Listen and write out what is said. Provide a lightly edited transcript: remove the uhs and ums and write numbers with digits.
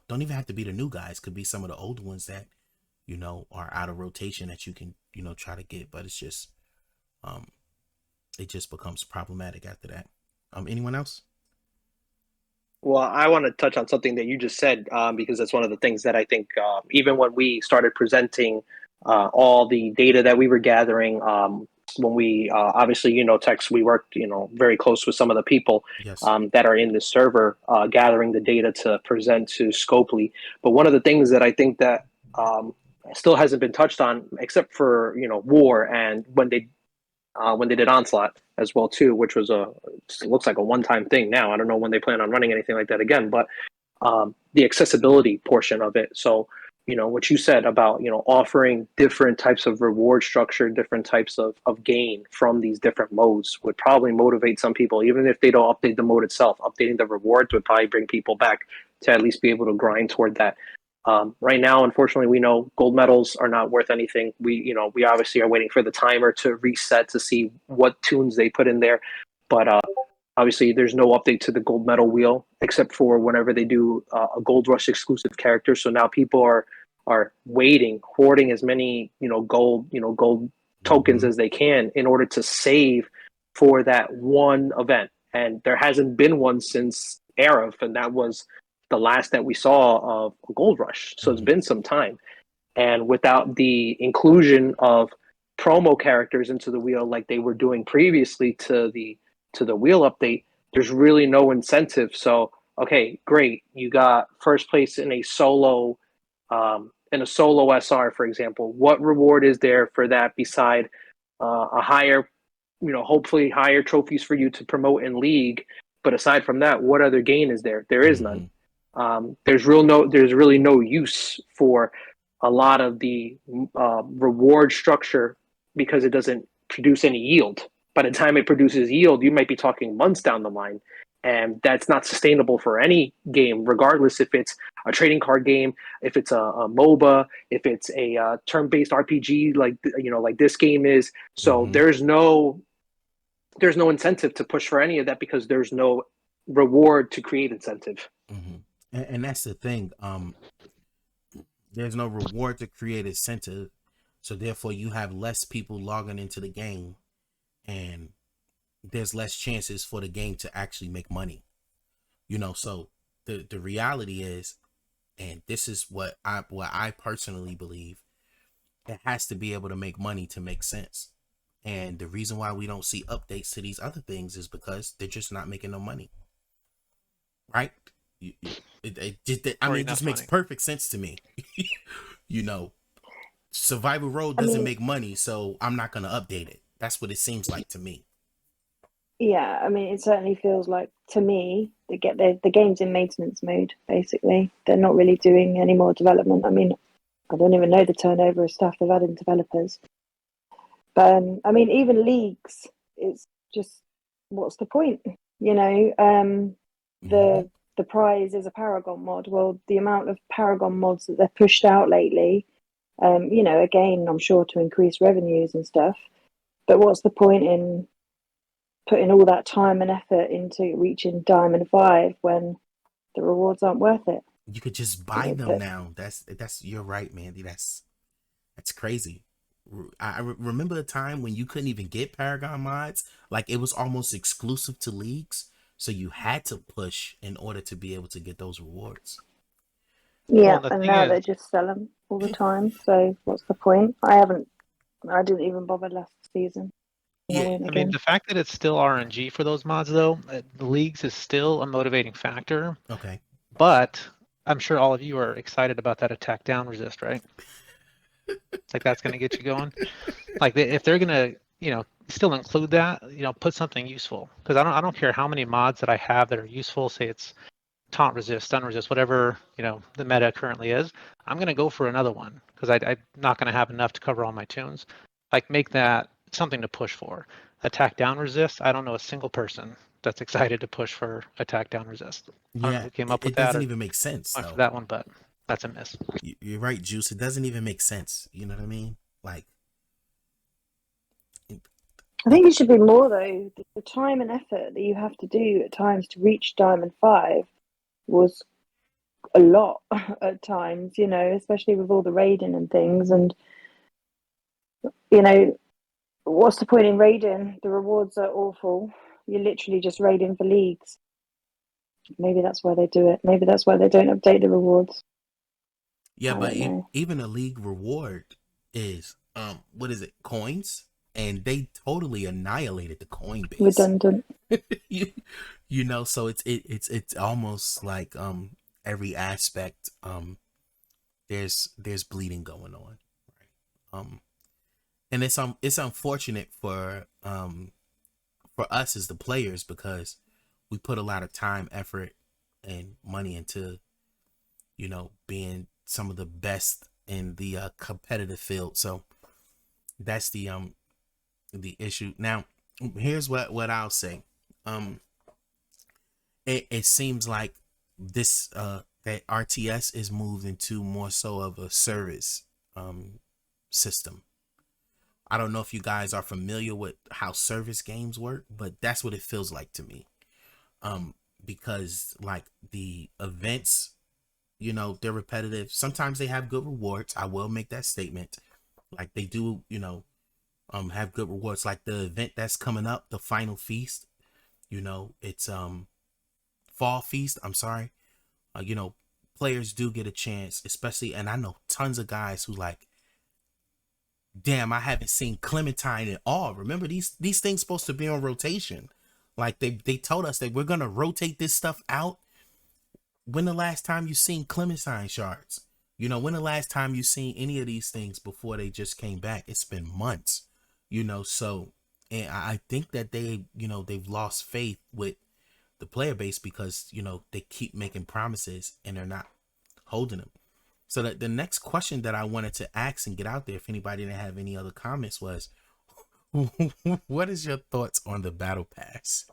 don't even have to be the new guys. Could be some of the old ones that, are out of rotation that you can, try to get. But it's just, um, it just becomes problematic after that. Anyone else? Well, I want to touch on something that you just said because that's one of the things that I think, even when we started presenting all the data that we were gathering, when we obviously, Tex, we worked, very close with some of the people Yes. that are in the server gathering the data to present to Scopely. But one of the things that I think that still hasn't been touched on, except for, War and when they did Onslaught as well too, which was it looks like a one-time thing now. I don't know when they plan on running anything like that again, but the accessibility portion of it. So, what you said about, offering different types of reward structure, different types of gain from these different modes would probably motivate some people, even if they don't update the mode itself. Updating the rewards would probably bring people back to at least be able to grind toward that. Right now, unfortunately, we know gold medals are not worth anything. We obviously are waiting for the timer to reset to see what tunes they put in there. But obviously, there's no update to the gold medal wheel except for whenever they do a Gold Rush exclusive character. So now people are waiting, hoarding as many gold tokens Mm-hmm. as they can in order to save for that one event. And there hasn't been one since Arif, and that was the last that we saw of Gold Rush. So it's Mm-hmm. been some time. And without the inclusion of promo characters into the wheel like they were doing previously to the wheel update, there's really no incentive. So okay, great, you got first place in a solo SR, for example. What reward is there for that beside a higher, hopefully higher trophies for you to promote in league? But aside from that, what other gain is there? There is none. Mm-hmm. There's really no use for a lot of the reward structure because it doesn't produce any yield. By the time it produces yield, you might be talking months down the line, and that's not sustainable for any game, regardless if it's a trading card game, if it's a MOBA, if it's a turn-based RPG like this game is. So Mm-hmm. there's no incentive to push for any of that because there's no reward to create incentive. Mm-hmm. And that's the thing. There's no reward to create incentive, so therefore you have less people logging into the game, and there's less chances for the game to actually make money. So the reality is, and this is what I personally believe, it has to be able to make money to make sense. And the reason why we don't see updates to these other things is because they're just not making no money, right? I or mean, it just enough makes money. perfect sense to me. you know, Survival Road I doesn't mean, make money, so I'm not gonna update it. That's what it seems like to me. yeah, I mean, it certainly feels like to me the game's in maintenance mode. Basically, they're not really doing any more development. I mean, I don't even know the turnover of staff they've had in developers. But I mean, even leagues, it's just what's the point? You know, Mm-hmm. the prize is a Paragon mod. Well, the amount of Paragon mods that they've pushed out lately, again, I'm sure to increase revenues and stuff. But what's the point in putting all that time and effort into reaching Diamond 5 when the rewards aren't worth it? You could just You buy know, them but now. That's you're right, Mandy. That's crazy. I remember a time when you couldn't even get Paragon mods. Like it was almost exclusive to leagues, so you had to push in order to be able to get those rewards. Well, yeah, and the and thing now is, they just sell them all the time. So what's the point? I didn't even bother last season. And I Yeah. won't I mean, again. the fact that it's still RNG for those mods, though, the leagues is still a motivating factor. Okay. But I'm sure all of you are excited about that attack down resist, right? Like that's going to get you going. Like if they're going to, still include that, put something useful. Because I don't care how many mods that I have that are useful. Say it's taunt resist, stun resist, whatever the meta currently is. I'm going to go for another one because I'm not going to have enough to cover all my tunes. Like make that something to push for. Attack down resist. I don't know a single person that's excited to push for attack down resist. I don't know Yeah. who came It, up with it that doesn't or even make sense went for though. that one, but that's a miss. You're right, Juice. It doesn't even make sense. You know what I mean? Like, I it, think it should be more though. The time and effort that you have to do at times to reach Diamond 5 was a lot at times, you know, especially with all the raiding and things. And, you know, what's the point in raiding? The rewards are awful. You're literally just raiding for leagues. Maybe that's why they do it. Maybe that's why they don't update the rewards. Yeah, I but don't know. even a league reward is what is it? Coins, and they totally annihilated the coin base. Redundant. you, you know, so it's almost like every aspect there's bleeding going on, right? And it's unfortunate for us as the players because we put a lot of time, effort, and money into, you know, being some of the best in the competitive field. So that's the issue. Now, here's what I'll say. It seems like this that RTS is moved into more so of a service system. I don't know if you guys are familiar with how service games work, but that's what it feels like to me. Because like the events, you know, they're repetitive. Sometimes they have good rewards. I will make that statement. Like they do, you know, have good rewards. Like the event that's coming up, the final feast, you know, it's fall feast. I'm sorry. You know, players do get a chance, especially, and I know tons of guys who like, damn, I haven't seen Clementine at all. Remember these things supposed to be on rotation. Like they told us that we're gonna rotate this stuff out. When the last time you seen Clementine shards? You know, when the last time you seen any of these things before they just came back? It's been months. You know, so and I think that they, you know, they've lost faith with the player base because, you know, they keep making promises and they're not holding them. So that the next question that I wanted to ask and get out there, if anybody didn't have any other comments, was what is your thoughts on the battle pass?